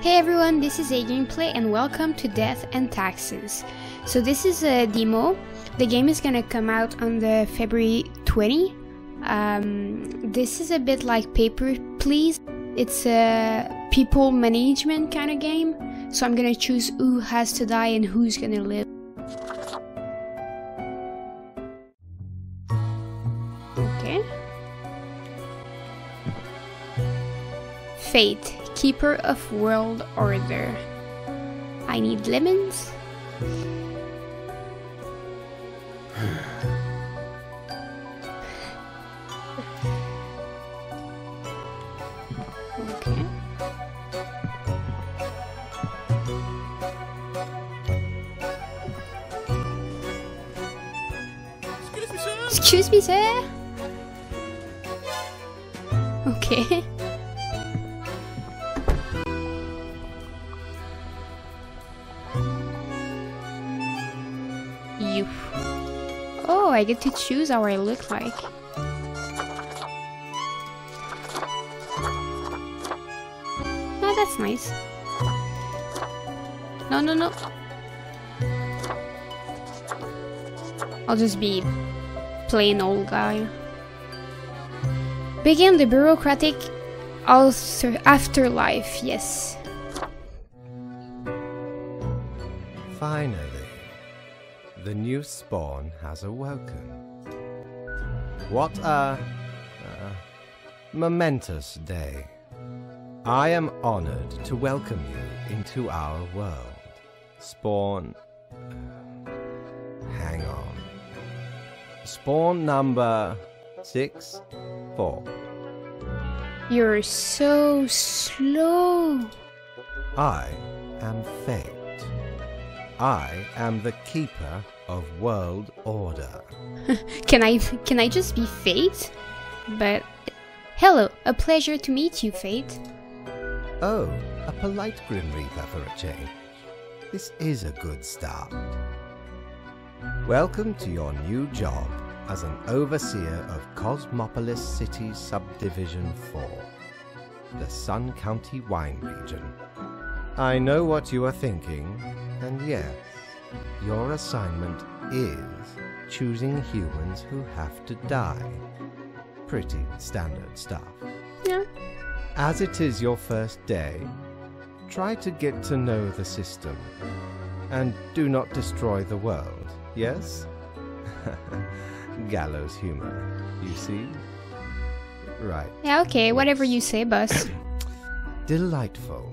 Hey everyone, this is Gameplay and welcome to Death and Taxes. So this is a demo. The game is gonna come out on the February 20. This is a bit like Paper, Please. It's a people management kind of game. So I'm gonna choose who has to die and who's gonna live. Okay. Fate, Keeper of World Order. I need lemons. Okay. Excuse me, sir. Okay. You. Oh, I get to choose how I look like. Oh, that's nice. No, no, no. I'll just be plain old guy. Begin the bureaucratic afterlife, yes. Finally, the new spawn has awoken. What a momentous day. I am honored to welcome you into our world. Spawn... hang on. Spawn number 64. You're so slow. I am Fate. I am the keeper of world order. Can I just be Fate? But hello, a pleasure to meet you, Fate. Oh, a polite Grim Reaper for a change. This is a good start. Welcome to your new job as an overseer of Cosmopolis City Subdivision 4, the Sun County Wine Region. I know what you are thinking, and yes, your assignment is choosing humans who have to die. Pretty standard stuff. Yeah. As it is your first day, try to get to know the system, and do not destroy the world, yes? Gallows humor, you see? Right. Yeah, okay, whatever you say, boss. Delightful.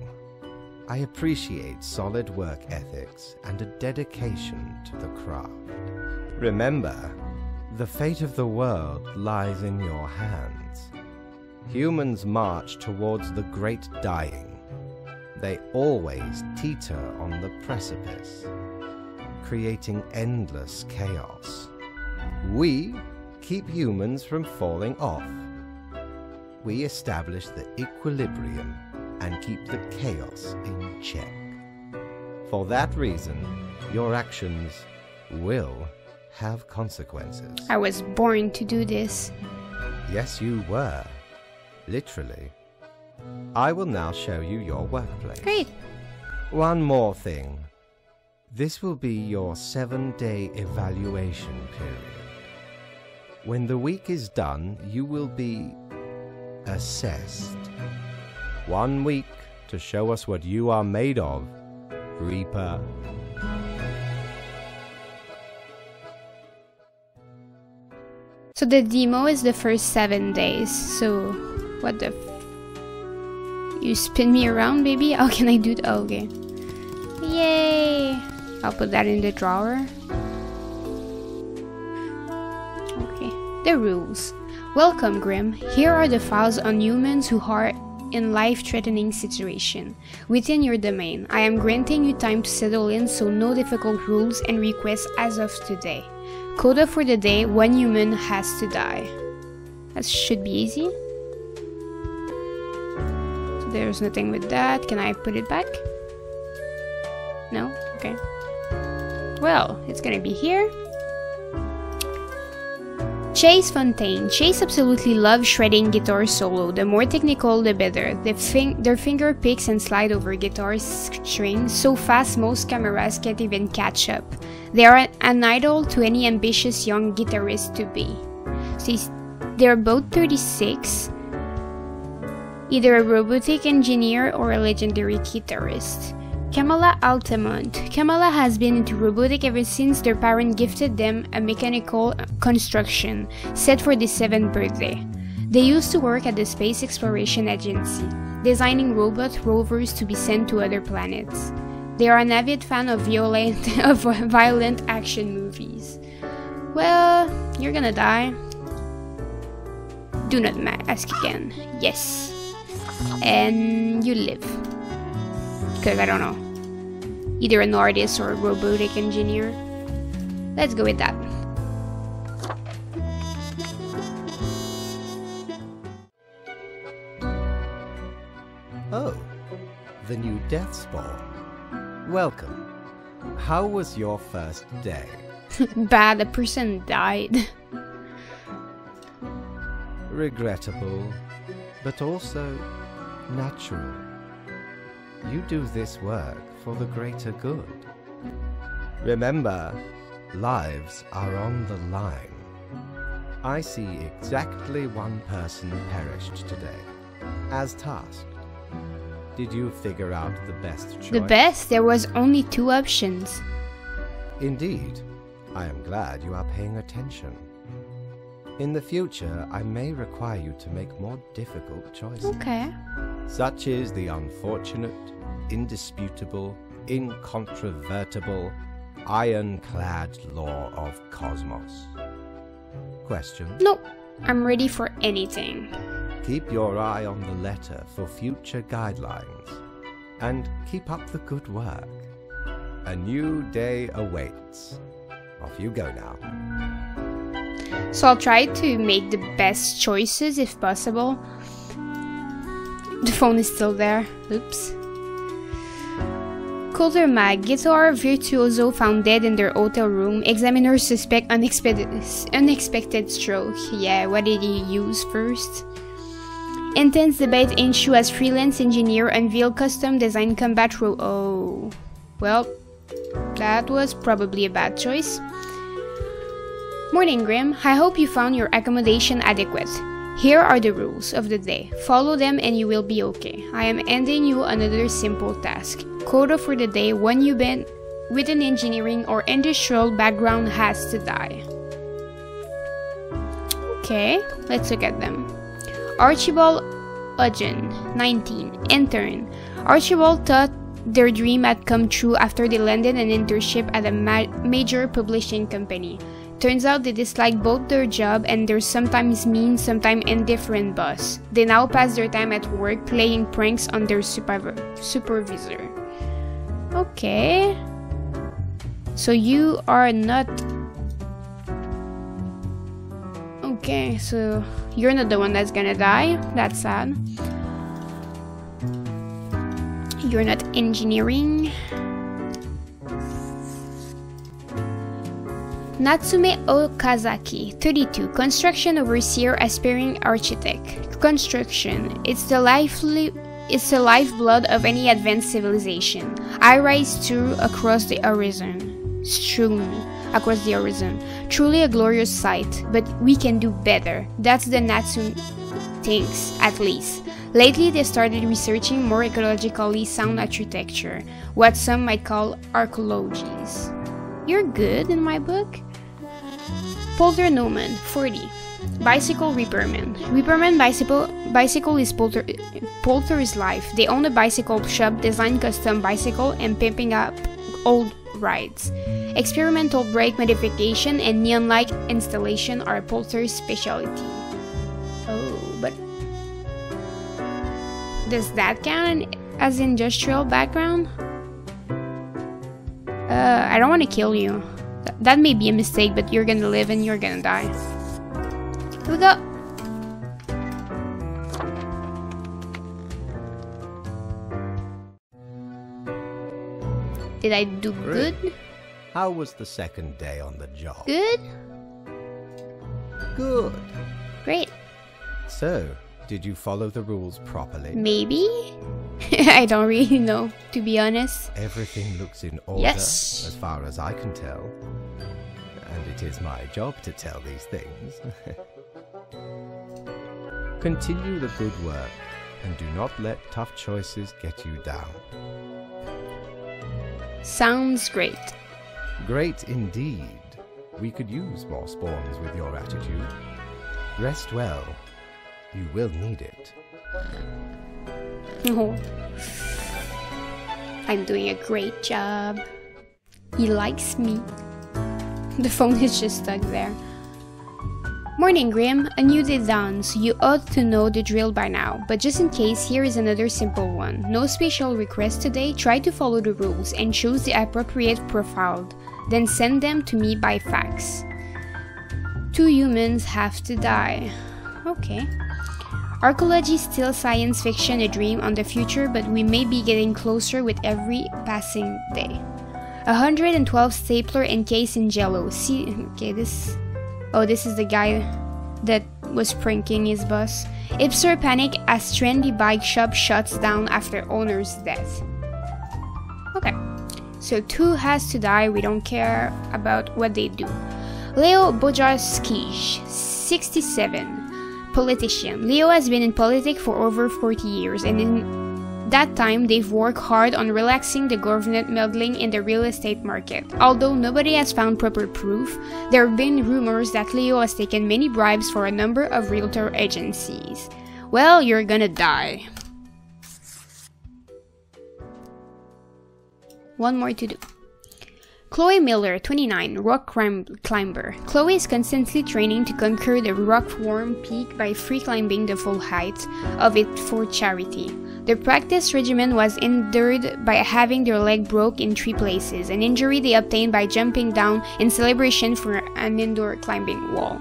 I appreciate solid work ethics and a dedication to the craft. Remember, the fate of the world lies in your hands. Humans march towards the great dying. They always teeter on the precipice, creating endless chaos. We keep humans from falling off. We establish the equilibrium and keep the chaos in check. For that reason, your actions will have consequences. I was born to do this. Yes, you were. Literally. I will now show you your workplace. Great. One more thing. This will be your 7-day evaluation period. When the week is done, you will be assessed. 1 week to show us what you are made of, Reaper. So the demo is the first 7 days. So what the you spin me around, baby? How can I do that? Oh, okay. Yay! I'll put that in the drawer. Okay. The rules. Welcome, Grim. Here are the files on humans who are in life-threatening situation. Within your domain, I am granting you time to settle in, so no difficult rules and requests as of today. Quota for the day, 1 human has to die. That should be easy. So there's nothing with that. Can I put it back? No? Okay. Well, it's gonna be here. Chase Fontaine. Chase absolutely loves shredding guitar solo. The more technical, the better. Their finger picks and slide over guitar strings so fast most cameras can't even catch up. They are an idol to any ambitious young guitarist to be. So they're both 36, either a robotic engineer or a legendary guitarist. Kamala Altamont. Kamala has been into robotic ever since their parents gifted them a mechanical construction set for their 7th birthday. They used to work at the Space Exploration Agency, designing robot rovers to be sent to other planets. They are an avid fan of violent action movies. Well, you're gonna die. Do not ask again. Yes. And you live. Because I don't know. Either an artist or a robotic engineer. Let's go with that. Oh, the new Death Spawn. Welcome. How was your first day? Bad, a person died. Regrettable, but also natural. You do this work for the greater good. Remember, lives are on the line. I see exactly one person perished today, as tasked. Did you figure out the best choice? The best? There was only 2 options. Indeed. I am glad you are paying attention. In the future, I may require you to make more difficult choices. Okay. Such is the unfortunate, indisputable, incontrovertible, ironclad law of cosmos. Question? Nope. I'm ready for anything. Keep your eye on the letter for future guidelines. And keep up the good work. A new day awaits. Off you go now. So I'll try to make the best choices if possible. The phone is still there. Oops. Coulter Mag. Guitar virtuoso found dead in their hotel room. Examiners suspect unexpected stroke. Yeah, what did he use first? Intense debate ensue as freelance engineer unveiled custom design combat Oh. Well, that was probably a bad choice. Morning, Grim. I hope you found your accommodation adequate. Here are the rules of the day. Follow them and you will be okay. I am ending you another simple task. Quota for the day: one you been with an engineering or industrial background has to die. Okay, let's look at them. Archibald Udgen, 19, intern. Archibald thought their dream had come true after they landed an internship at a major publishing company. Turns out they dislike both their job and their sometimes mean, sometimes indifferent boss. They now pass their time at work playing pranks on their supervisor. Okay. So you are not... Okay, so you're not the one that's gonna die. That's sad. You're not engineering. Natsume Okazaki, 32, construction overseer, aspiring architect. Construction, it's the lifeblood of any advanced civilization. I rise through across the horizon. Strewn across the horizon. Truly a glorious sight, but we can do better. That's the Natsume thinks, at least. Lately, they started researching more ecologically sound architecture, what some might call arcologies. You're good in my book. Polter Noman, 40. Bicycle Reaperman. Reaperman bicycle is Polter's life. They own a bicycle shop, design custom bicycle, and pimping up old rides. Experimental brake modification and neon-like installation are Polter's specialty. Oh, but does that count as industrial background? I don't want to kill you. That may be a mistake, but you're gonna live and you're gonna die. Here we go. Did I do good? How was the second day on the job? Good? Good. Great. So, did you follow the rules properly? Maybe? I don't really know, to be honest. Everything looks in order, Yes. as far as I can tell. And it is my job to tell these things. Continue the good work, and do not let tough choices get you down. Sounds great. Great indeed. We could use more spawns with your attitude. Rest well. You will need it. Oh. I'm doing a great job. He likes me. The phone is just stuck there. Morning, Grim. A new day dawns. You ought to know the drill by now, but just in case, here is another simple one. No special requests today. Try to follow the rules and choose the appropriate profile. Then send them to me by fax. 2 humans have to die. Okay. Archaeology is still science fiction, a dream on the future, but we may be getting closer with every passing day. 112 stapler encased in jello. See, okay, this is the guy that was pranking his boss. Hipster panic as trendy bike shop shuts down after owner's death. Okay, so 2 has to die. We don't care about what they do. Leo Bojarskij, 67. Politician. Leo has been in politics for over 40 years, and in that time they've worked hard on relaxing the government meddling in the real estate market. Although nobody has found proper proof, there have been rumors that Leo has taken many bribes for a number of realtor agencies. Well, you're gonna die. One more to do. Chloe Miller, 29, rock climber. Chloe is constantly training to conquer the rock-worn peak by free climbing the full height of it for charity. The practice regimen was endured by having their leg broke in 3 places, an injury they obtained by jumping down in celebration for an indoor climbing wall.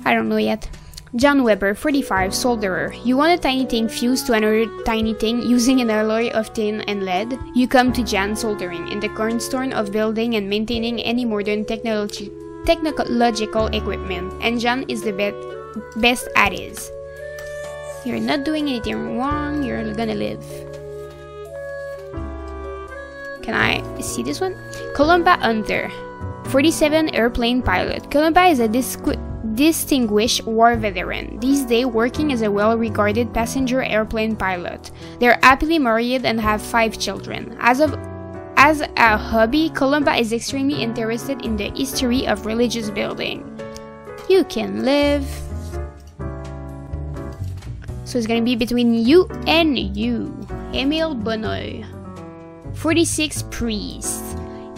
I don't know yet. John Weber, 45, solderer. You want a tiny thing fused to another tiny thing using an alloy of tin and lead? You come to Jan Soldering, in the cornerstone of building and maintaining any modern technological equipment, and Jan is the best at it. You're not doing anything wrong, you're gonna live. Can I see this one? Columba Hunter, 47, airplane pilot. Columba is a distinguished war veteran, these days working as a well-regarded passenger airplane pilot. They're happily married and have 5 children. As a hobby, Columba is extremely interested in the history of religious building. You can live. So it's gonna be between you and you. Emile Bonnoy, 46, priest.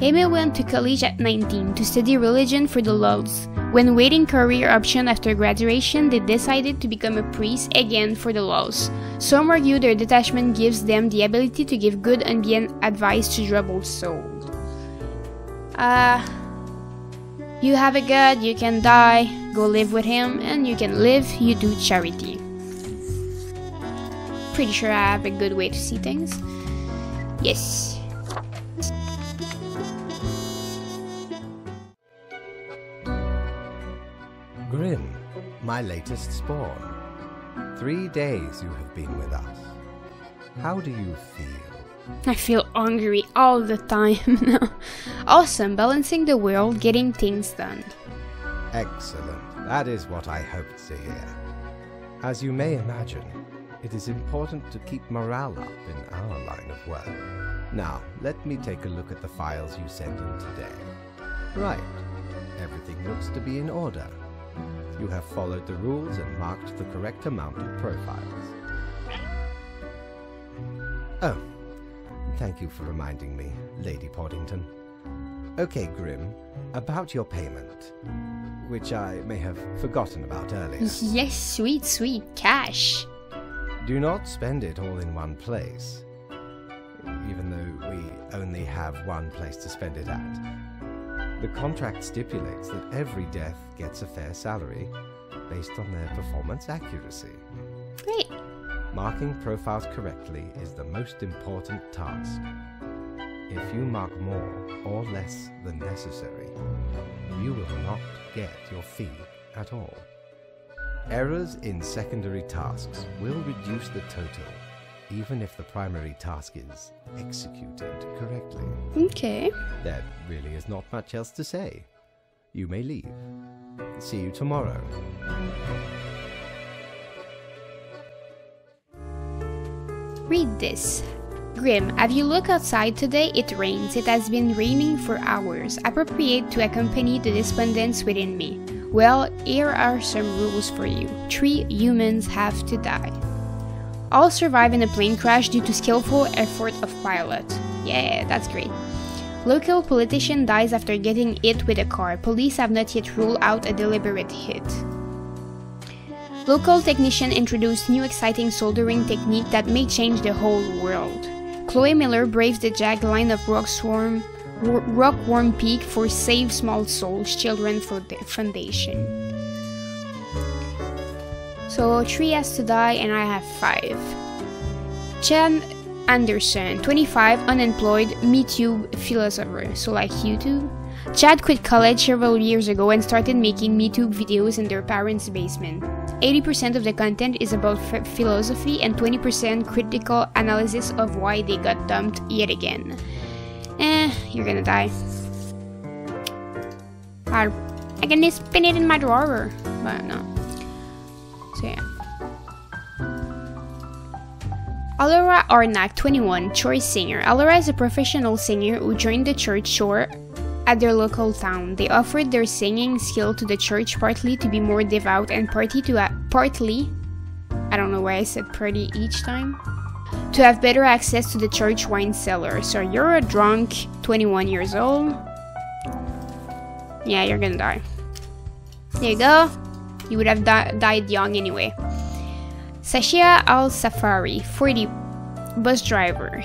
Emile went to college at 19 to study religion for the lulz. When weighing career option after graduation, they decided to become a priest again for the lulz. Some argue their detachment gives them the ability to give good ambient advice to troubled souls. You have a god, you can die, go live with him, and you can live, you do charity. Pretty sure I have a good way to see things. Yes. Grim, my latest spawn. 3 days you have been with us. How do you feel? I feel hungry all the time. Awesome, balancing the world, getting things done. Excellent. That is what I hoped to hear. As you may imagine, it is important to keep morale up in our line of work. Now, let me take a look at the files you sent in today. Right. Everything looks to be in order. You have followed the rules and marked the correct amount of profiles. Oh, thank you for reminding me, Lady Poddington. Okay, Grim, about your payment, which I may have forgotten about earlier. Yes, sweet, sweet cash. Do not spend it all in one place, even though we only have one place to spend it at. The contract stipulates that every death gets a fair salary based on their performance accuracy. Great. Marking profiles correctly is the most important task. If you mark more or less than necessary, you will not get your fee at all. Errors in secondary tasks will reduce the total, even if the primary task is executed correctly. Okay. There really is not much else to say. You may leave. See you tomorrow. Read this. Grim, have you looked outside today? It rains. It has been raining for hours. Appropriate to accompany the despondence within me. Well, here are some rules for you. 3 humans have to die. All survive in a plane crash due to skillful effort of pilot. Yeah, that's great. Local politician dies after getting hit with a car. Police have not yet ruled out a deliberate hit. Local technician introduced new exciting soldering technique that may change the whole world. Chloe Miller braves the jagged line of Rockworm Peak for Save Small Souls Children Foundation. So 3 has to die and I have 5. Chad Anderson, 25, unemployed, MeTube philosopher, so like YouTube. Chad quit college several years ago and started making MeTube videos in their parents' basement. 80% of the content is about philosophy and 20% critical analysis of why they got dumped yet again. You're gonna die. I can just spin it in my drawer, but no. So yeah. Alora Arnak, 21, choice singer. Alora is a professional singer who joined the church choir at their local town. They offered their singing skill to the church partly to be more devout and partly, I don't know why I said party each time, to have better access to the church wine cellar. So you're a drunk, 21 years old. Yeah, you're gonna die. There you go. You would have died young anyway. Sashia Al-Safari, 40, bus driver.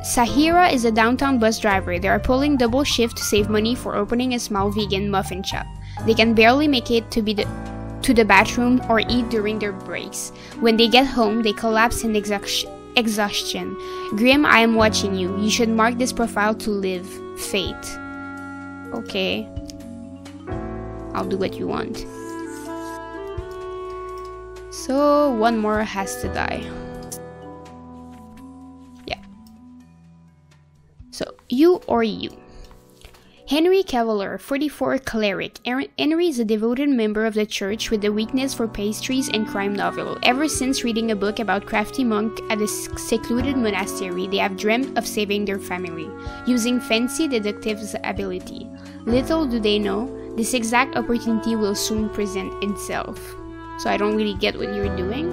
Sahira is a downtown bus driver. They are pulling double shift to save money for opening a small vegan muffin shop. They can barely make it to the bathroom or eat during their breaks. When they get home, they collapse in exhaustion. Grim, I am watching you. You should mark this profile to live. Fate. Okay. I'll do what you want. So, 1 more has to die. Yeah. So, you or you. Henry Cavalier, 44, cleric. Henry is a devoted member of the church with a weakness for pastries and crime novel. Ever since reading a book about crafty monk at a secluded monastery, they have dreamt of saving their family, using fancy deductive ability. Little do they know, this exact opportunity will soon present itself. So I don't really get what you're doing.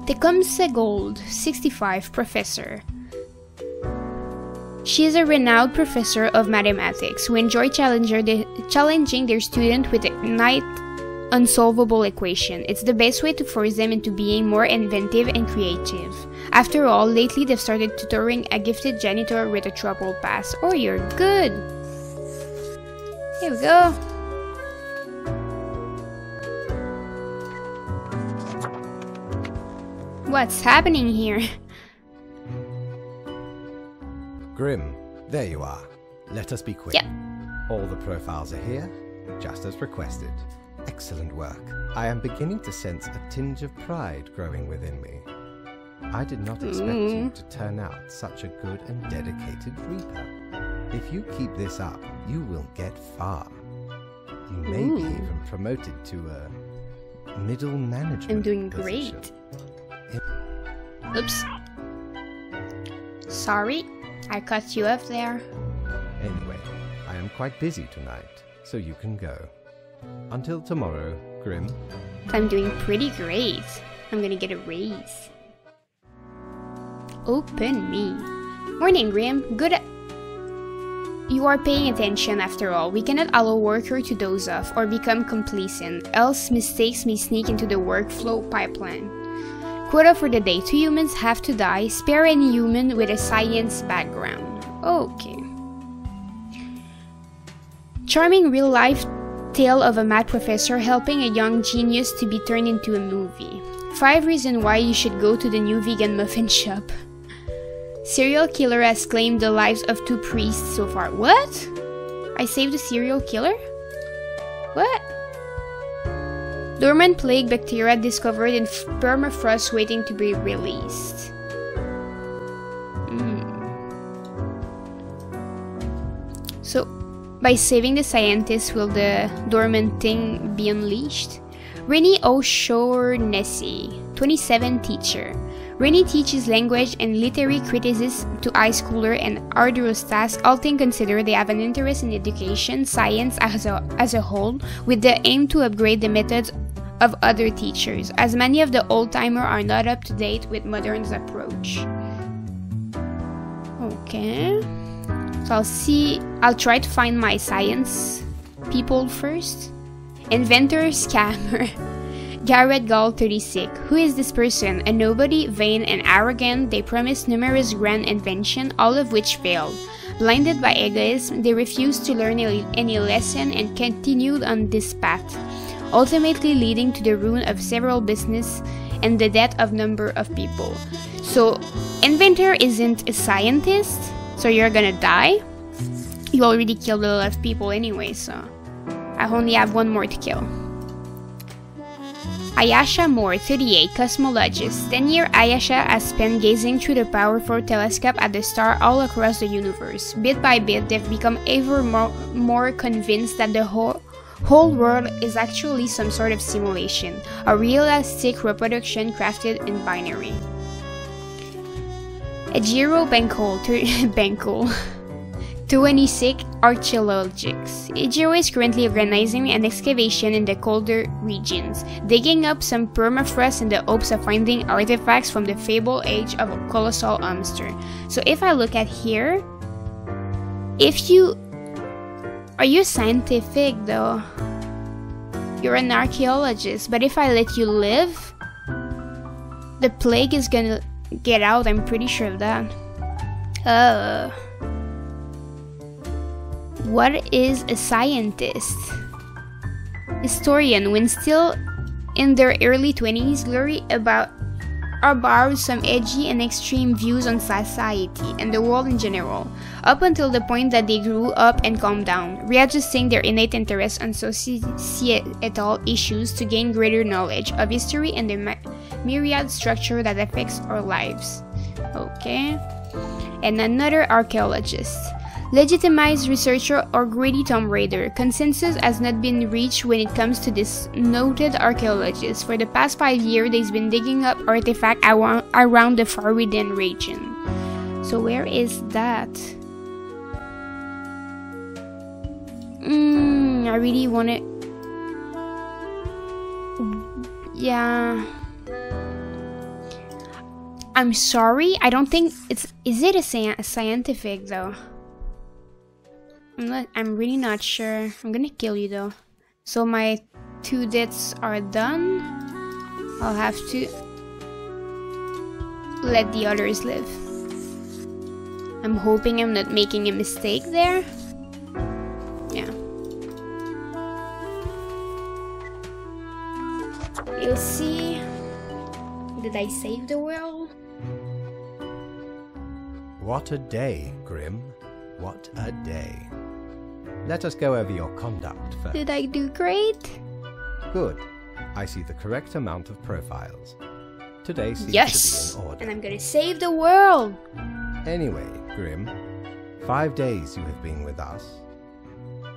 Tecumseh Gold, 65, professor. She is a renowned professor of mathematics who enjoy challenging their student with a unsolvable equation. It's the best way to force them into being more inventive and creative. After all, lately they've started tutoring a gifted janitor with a troubled past. Oh, you're good! Here we go. What's happening here? Grim, there you are. Let us be quick. Yep. All the profiles are here, just as requested. Excellent work. I am beginning to sense a tinge of pride growing within me. I did not expect you to turn out such a good and dedicated Reaper. If you keep this up, you will get far. You may be even promoted to a middle management I'm doing position. great. Oops. Sorry, I cut you off there. Anyway, I am quite busy tonight, so you can go. Until tomorrow, Grim. I'm doing pretty great. I'm gonna get a raise. Open me. Morning, Grim. Good. You are paying attention after all. We cannot allow worker to doze off or become complacent, else mistakes may sneak into the workflow pipeline. Quota for the day. 2 humans have to die. Spare any human with a science background. Okay. Charming real-life tale of a math professor helping a young genius to be turned into a movie. 5 reasons why you should go to the new vegan muffin shop. Serial killer has claimed the lives of 2 priests so far. What? I saved a serial killer? What? Dormant plague bacteria discovered in permafrost waiting to be released. So, by saving the scientists, will the dormant thing be unleashed? Rennie O'Shaughnessy, 27 teacher. Rennie teaches language and literary criticism to high schooler and arduous tasks. All things considered, they have an interest in education, science as a whole, with the aim to upgrade the methods of other teachers, as many of the old-timers are not up to date with modern approach. Okay. So I'll try to find my science people first. Inventor scammer. Garrett Gall 36. Who is this person? A nobody, vain and arrogant. They promised numerous grand inventions, all of which failed. Blinded by egoism, they refused to learn any lesson and continued on this path, ultimately leading to the ruin of several businesses and the death of number of people. So, inventor isn't a scientist, so you're gonna die. You already killed a lot of people anyway, so I only have one more to kill. Ayasha Moore, 38, cosmologist. 10-year Ayasha has spent gazing through the powerful telescope at the stars all across the universe. Bit by bit, they've become ever more convinced that the whole world is actually some sort of simulation, a realistic reproduction crafted in binary. Ejiro Benko, 26 archaeologists. Ejiro is currently organizing an excavation in the colder regions, digging up some permafrost in the hopes of finding artifacts from the fabled age of a colossal monster. So if I look at here, are you scientific though? You're an archaeologist, but if I let you live, the plague is gonna get out, I'm pretty sure of that. What is a scientist? Historian, when still in their early 20s, glory about some edgy and extreme views on society and the world in general, up until the point that they grew up and calmed down, readjusting their innate interest on societal issues to gain greater knowledge of history and the myriad structure that affects our lives. Okay. And another archaeologist. Legitimized researcher or greedy Tomb Raider. Consensus has not been reached when it comes to this noted archaeologist. For the past 5 years, they've been digging up artifacts around the Floridian region. So where is that? I really want it. Yeah. I'm sorry, I don't think it's... Is it a scientific though? I'm really not sure. I'm gonna kill you though. So my 2 deaths are done. I'll have to let the others live. I'm hoping I'm not making a mistake there. Yeah. You'll see. Did I save the world? What a day, Grim. What a day. Let us go over your conduct first. Did I do great? Good. I see the correct amount of profiles. Today seems to be in order. And I'm gonna save the world! Anyway, Grim, 5 days you have been with us.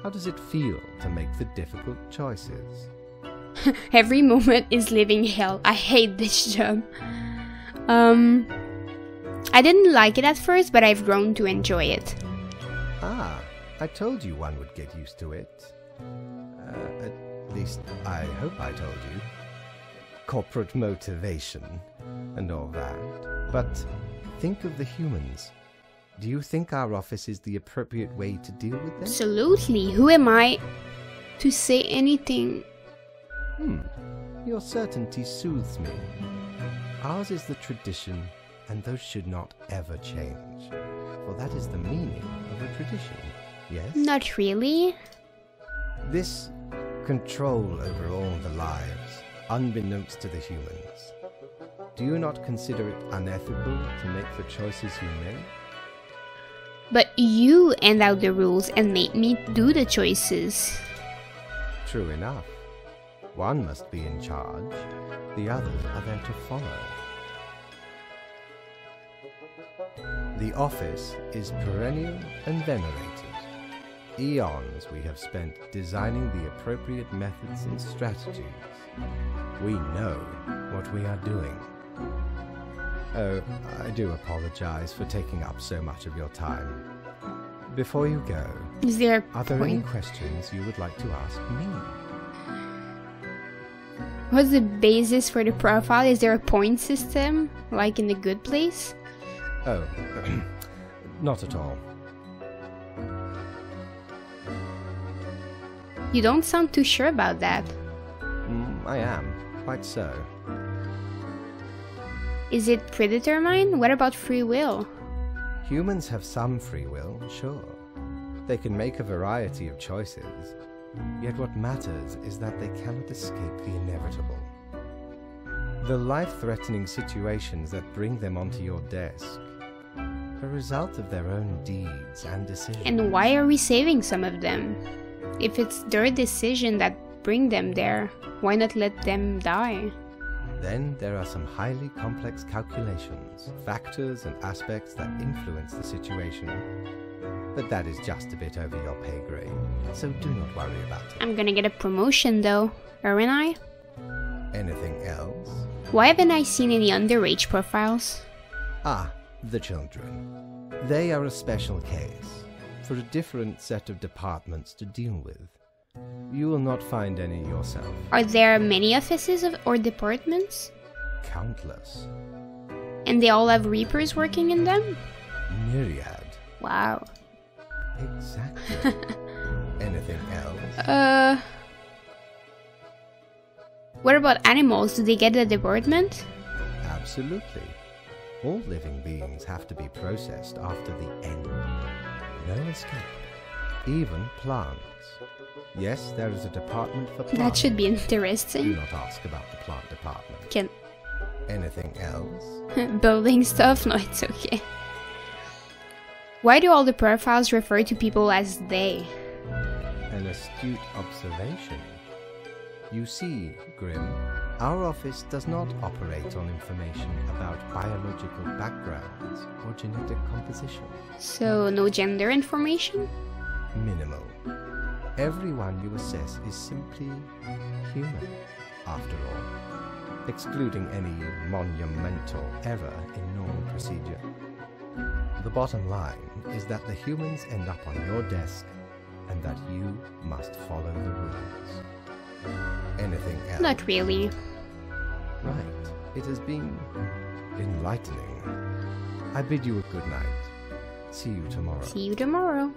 How does it feel to make the difficult choices? Every moment is living hell. I hate this job. I didn't like it at first, but I've grown to enjoy it. Ah, I told you one would get used to it. At least, I hope I told you. Corporate motivation and all that. But think of the humans. Do you think our office is the appropriate way to deal with them? Absolutely. Who am I to say anything? Your certainty soothes me. Ours is the tradition, and those should not ever change. For that is the meaning of a tradition, yes? Not really. This control over all the lives, unbeknownst to the humans. Do you not consider it unethical to make the choices you make? But you hand out the rules and make me do the choices. True enough. One must be in charge, the others are there to follow. The office is perennial and venerated. Eons we have spent designing the appropriate methods and strategies. We know what we are doing. Oh, I do apologize for taking up so much of your time. Before you go, are there any questions you would like to ask me? What's the basis for the profile? Is there a point system, like in The Good Place? Oh, not at all. You don't sound too sure about that. I am, quite so. Is it predetermined? What about free will? Humans have some free will, sure. They can make a variety of choices. Yet what matters is that they cannot escape the inevitable. The life-threatening situations that bring them onto your desk are a result of their own deeds and decisions. And why are we saving some of them? If it's their decision that bring them there, why not let them die? Then there are some highly complex calculations, factors and aspects that influence the situation. But that is just a bit over your pay grade, so do not worry about it. I'm gonna get a promotion though, aren't I? Anything else? Why haven't I seen any underage profiles? Ah, the children. They are a special case, for a different set of departments to deal with. You will not find any yourself. Are there many offices or departments? Countless. And they all have Reapers working in them? Myriad. Wow. Exactly. Anything else? What about animals? Do they get a department? Absolutely. All living beings have to be processed after the end. No escape. Even plants. Yes, there is a department for plants. That should be Do interesting. not ask about the plant department. Can Anything else? building stuff? No, it's okay. Why do all the profiles refer to people as they? An astute observation. You see, Grimm, our office does not operate on information about biological backgrounds or genetic composition. So, no gender information? Minimal. Everyone you assess is simply human, after all, excluding any monumental error in normal procedure. The bottom line is that the humans end up on your desk and that you must follow the rules. Anything else? Not really. Right. It has been enlightening. I bid you a good night. See you tomorrow. See you tomorrow.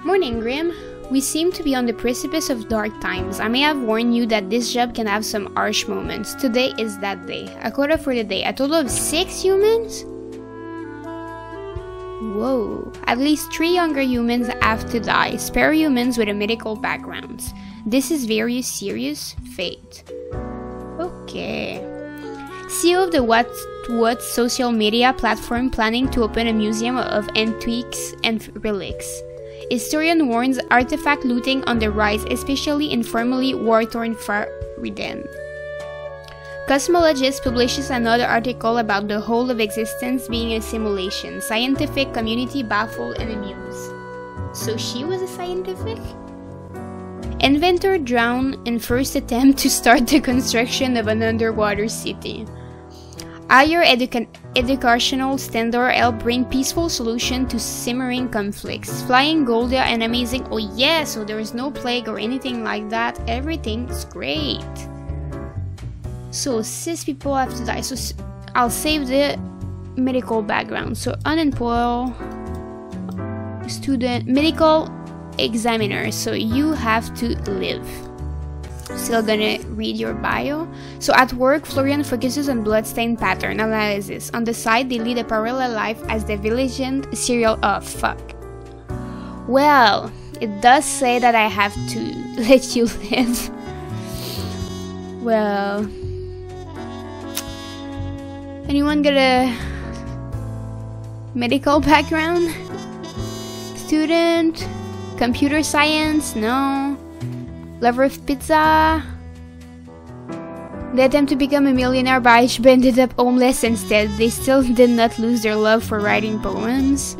Morning, Grim. We seem to be on the precipice of dark times. I may have warned you that this job can have some harsh moments. Today is that day. A quota for the day. A total of 6 humans? Whoa. At least 3 younger humans have to die. Spare humans with a medical background. This is very serious fate. Okay. CEO of the What social media platform planning to open a museum of antiques and relics. Historian warns artifact looting on the rise, especially in formerly war-torn Far Riden. Cosmologist publishes another article about the whole of existence being a simulation. Scientific community baffled and amused. So she was a scientific? Inventor drowned in first attempt to start the construction of an underwater city. Higher educational standard help bring peaceful solution to simmering conflicts. Flying Goldia and amazing. Oh yeah, so there is no plague or anything like that. Everything's great. So 6 people have to die. So I'll save the medical background. So unemployed student, medical examiner. So you have to live. Still gonna read your bio. So at work, Florian focuses on bloodstain pattern analysis. On the side, they lead a parallel life as the vigilant serial. Oh fuck. Well, It does say that I have to let you live. Well, anyone got a medical background? Student? Computer science? No. Lover of pizza? They attempt to become a millionaire but ended up homeless instead. They still did not lose their love for writing poems.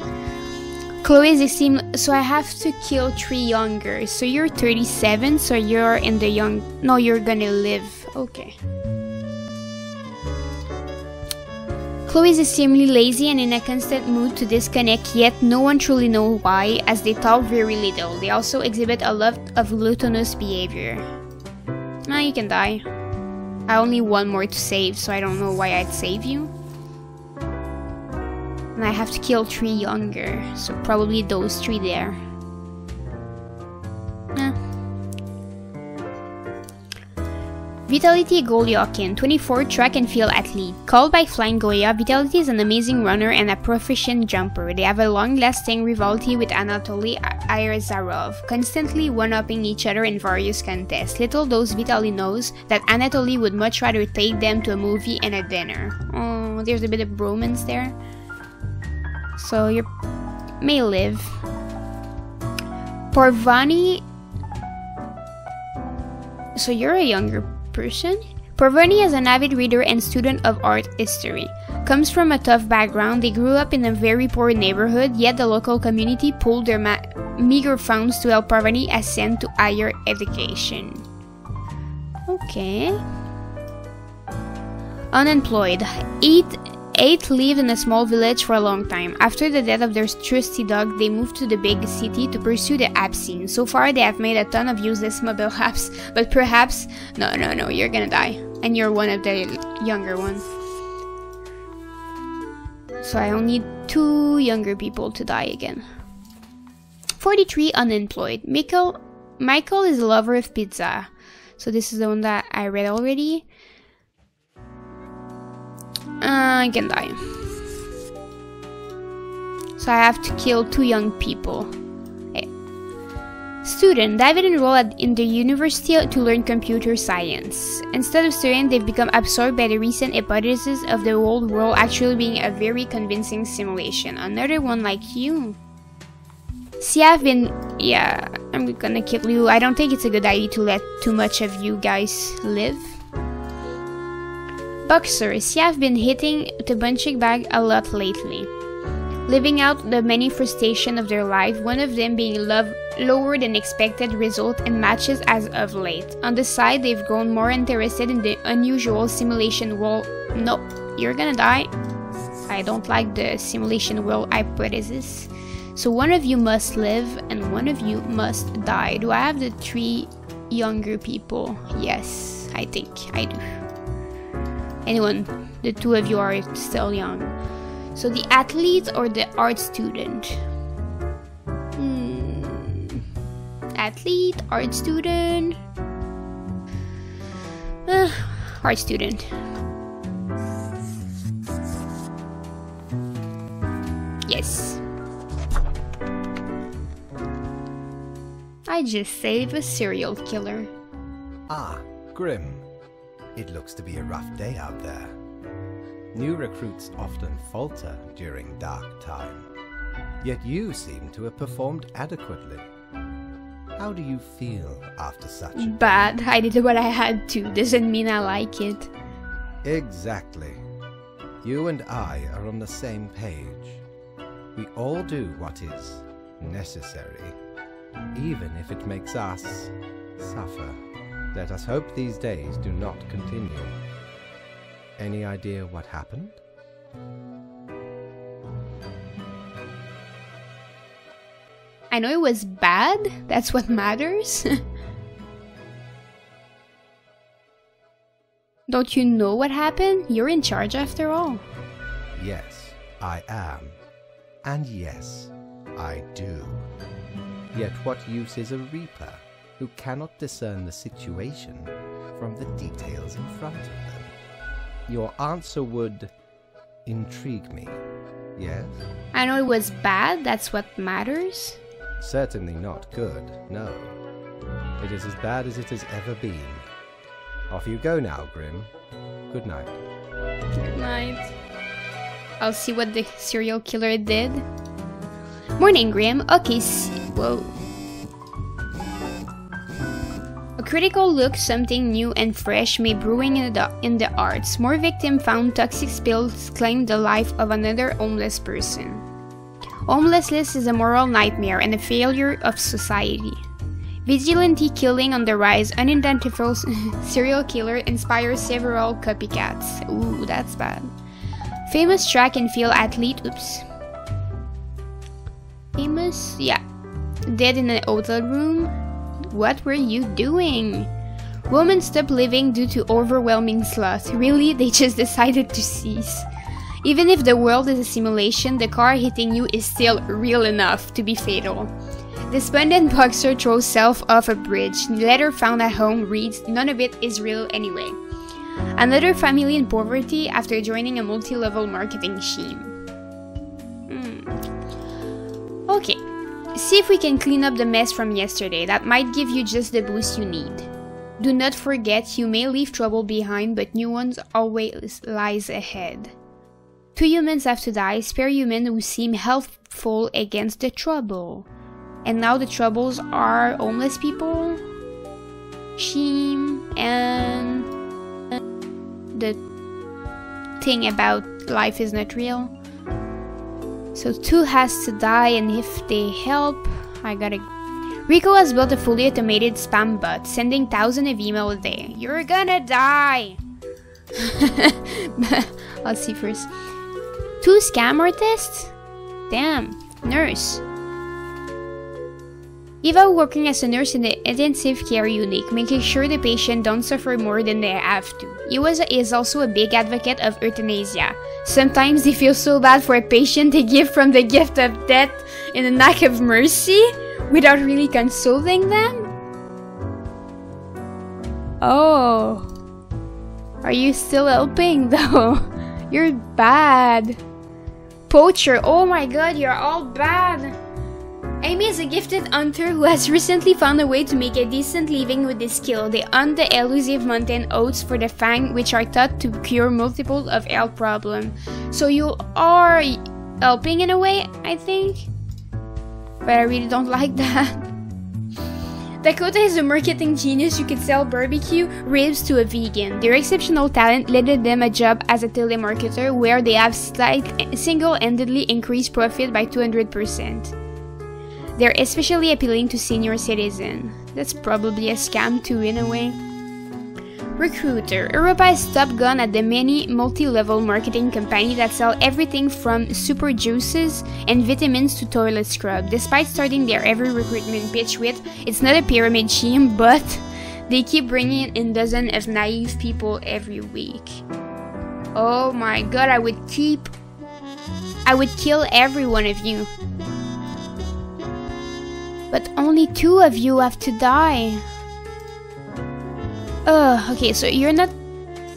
Chloe is extreme, so I have to kill 3 younger. So you're 37, so you're in the young... No, you're gonna live. Okay. Chloe is extremely lazy and in a constant mood to disconnect, yet no one truly knows why, as they talk very little. They also exhibit a lot of gluttonous behavior. Now you can die. I only one more to save, so I don't know why I'd save you. And I have to kill 3 younger, so probably those 3 there. Vitality Golyokin, 24 track and field athlete. Called by Flying Goya, Vitality is an amazing runner and a proficient jumper. They have a long-lasting rivalry with Anatoly Arzarov, constantly one-upping each other in various contests. Little does Vitaly knows that Anatoly would much rather take them to a movie and a dinner. Oh, there's a bit of bromance there. So you may live. Porvani. So you're a younger person? Porvani is an avid reader and student of art history. Comes from a tough background. They grew up in a very poor neighborhood, yet the local community pooled their meager funds to help Porvani ascend to higher education. Okay. Unemployed. Eight lived in a small village for a long time. After the death of their trusty dog, they moved to the big city to pursue the app scene. So far, they have made a ton of useless mobile apps, but perhaps... No, you're gonna die. And you're one of the younger ones. So I only need 2 younger people to die again. 43 unemployed. Michael is a lover of pizza. So this is the one that I read already. I can die. So I have to kill 2 young people. Okay. Student. David enrolled in the university to learn computer science. Instead of studying, they've become absorbed by the recent hypothesis of the whole world actually being a very convincing simulation. Another one like you. See, I've been... Yeah, I'm gonna kill you. I don't think it's a good idea to let too much of you guys live. Boxers. See, I've been hitting the punching bag a lot lately. Living out the many frustrations of their life, one of them being lower than expected result in matches as of late. On the side, they've grown more interested in the unusual simulation world. No, you're gonna die. I don't like the simulation world hypothesis. So one of you must live and one of you must die. Do I have the 3 younger people? Yes, I think I do. Anyone, the 2 of you are still young. So the athlete or the art student? Athlete, art student? Art student. Yes. I just saved a serial killer. Ah, Grim. It looks to be a rough day out there. New recruits often falter during dark time. Yet you seem to have performed adequately. How do you feel after such a Bad. I did what I had to. Doesn't mean I like it. Exactly. You and I are on the same page. We all do what is necessary, even if it makes us suffer. Let us hope these days do not continue. Any idea what happened? I know it was bad. That's what matters. Don't you know what happened? You're in charge after all. Yes, I am. And yes, I do. Yet what use is a Reaper who cannot discern the situation from the details in front of them? Your answer would intrigue me, yes? I know it was bad, that's what matters. Certainly not good, no. It is as bad as it has ever been. Off you go now, Grim. Good night. Good night. I'll see what the serial killer did. Morning, Grim. Okay, whoa. A critical look, something new and fresh may brewing in the arts. More victims found, toxic spills claimed the life of another homeless person. Homelessness is a moral nightmare and a failure of society. Vigilante killing on the rise, unidentified serial killer inspires several copycats. Ooh, that's bad. Famous track and field athlete, famous, yeah, dead in a hotel room. What were you doing? Woman stopped living due to overwhelming sloth. Really, they just decided to cease. Even if the world is a simulation, the car hitting you is still real enough to be fatal. Despondent boxer throws self off a bridge. Letter found at home reads, "None of it is real anyway." Another family in poverty after joining a multi-level marketing scheme. Okay, see if we can clean up the mess from yesterday. That might give you just the boost you need. Do not forget, you may leave trouble behind, but new ones always lies ahead. 2 humans have to die, spare humans who seem helpful against the trouble. And now the troubles are homeless people, shame, and the thing about life is not real. So 2 has to die, and if they help, I gotta... Rico has built a fully automated spam bot, sending thousands of emails a day. You're gonna die! I'll see first. 2 scam artists? Damn, nurse. Eva working as a nurse in the intensive care unit, making sure the patient don't suffer more than they have to. He is also a big advocate of euthanasia. Sometimes they feel so bad for a patient they give from the gift of death in an act of mercy without really consoling them. Oh, are you still helping though? You're bad. Poacher, oh my god, you're all bad. Amy is a gifted hunter who has recently found a way to make a decent living with this skill. They hunt the elusive mountain oats for the fang, which are thought to cure multiple of health problems. So you are helping in a way, I think. But I really don't like that. Dakota is a marketing genius who could sell barbecue ribs to a vegan. Their exceptional talent landed them a job as a telemarketer where they have single-handedly increased profit by 200%. They're especially appealing to senior citizens. That's probably a scam too, in a way. Recruiter. Europa is top gun at the many multi-level marketing companies that sell everything from super juices and vitamins to toilet scrub. Despite starting their every recruitment pitch with, "It's not a pyramid scheme," but they keep bringing in dozens of naive people every week. Oh my god, I would kill every one of you. But only 2 of you have to die. Okay, so you're not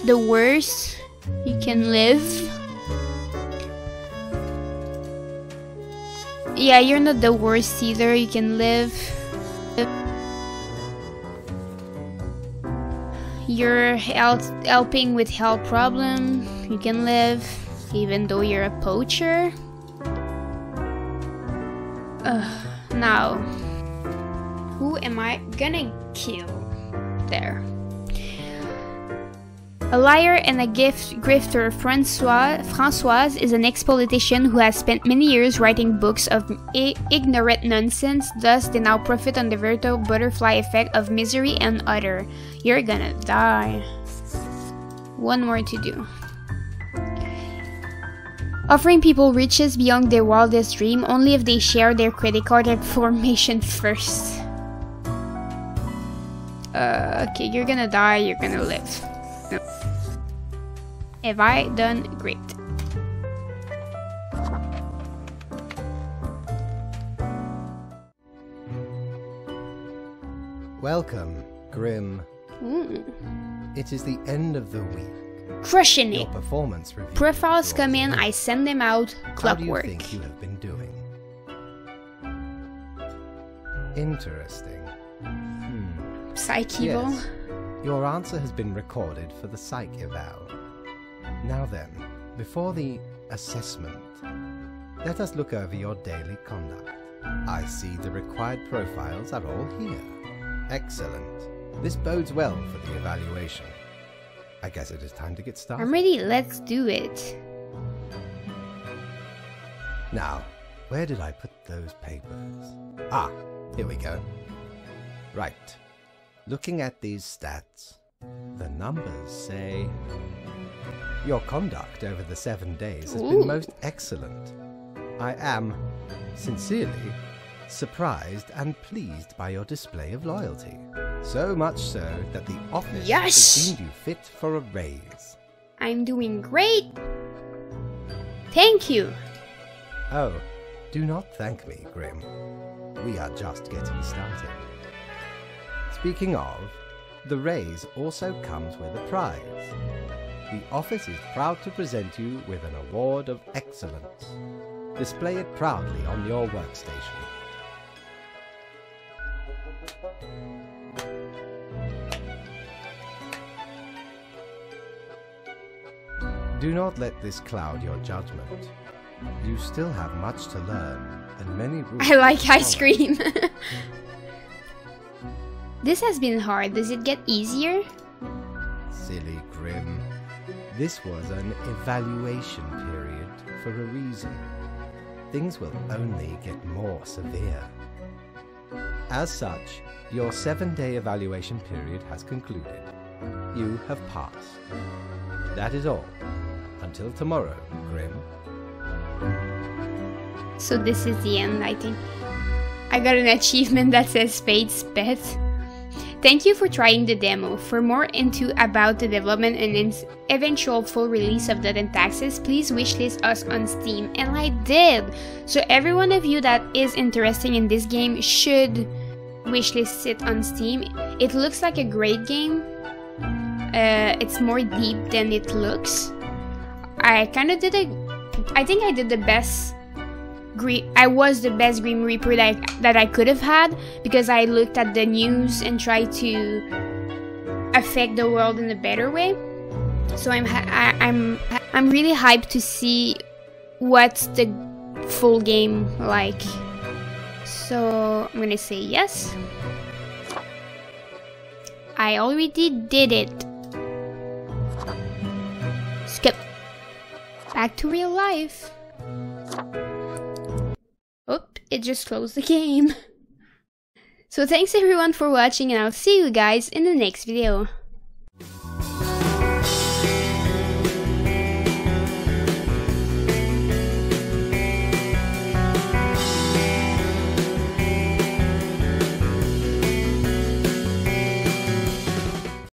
the worst. You can live. Yeah, you're not the worst either. You can live. You're helping with health problem. You can live, even though you're a poacher. Now, who am I gonna kill? There. A liar and a grifter, Françoise is an ex-politician who has spent many years writing books of ignorant nonsense. Thus, they now profit on the virtual butterfly effect of misery and utter. You're gonna die. 1 more to do. Offering people riches beyond their wildest dream only if they share their credit card information first. Okay, you're gonna die, you're gonna live. No. Have I done great? Welcome, Grim. It is the end of the week. Crushing Your it. performance review. Profiles come in, I send them out. How do you Clockwork. think you have been doing? Interesting. Psych eval. Yes. Your answer has been recorded for the psych eval. Now then, before the assessment, let us look over your daily conduct. I see the required profiles are all here. Excellent. This bodes well for the evaluation. I guess it is time to get started. I'm ready, let's do it. Now, where did I put those papers? Ah, here we go. Right. Looking at these stats, the numbers say your conduct over the 7 days has been most excellent. I am, sincerely, surprised and pleased by your display of loyalty. So much so that the office has deemed you fit for a raise. I'm doing great. Thank you. Oh, do not thank me, Grim. We are just getting started. Speaking of, the raise also comes with a prize. The office is proud to present you with an award of excellence. Display it proudly on your workstation. Do not let this cloud your judgment. You still have much to learn, and many rules. I like ice cream. This has been hard. Does it get easier? Silly Grim. This was an evaluation period for a reason. Things will only get more severe. As such, your 7-day evaluation period has concluded. You have passed. That is all. Until tomorrow, Grim. So this is the end, I think. I got an achievement that says Spades Pet. Thank you for trying the demo. For more into about the development and eventual full release of Death and Taxes, please wishlist us on Steam. And I did! So every one of you that is interested in this game should wishlist it on Steam. It looks like a great game. It's more deep than it looks. I think I did the best. I was the best Grim Reaper that I could have had, because I looked at the news and tried to affect the world in a better way. So I'm really hyped to see what's the full game like. So I'm gonna say yes. I already did it. Skip. Back to real life. Oop, it just closed the game. So thanks everyone for watching, and I'll see you guys in the next video.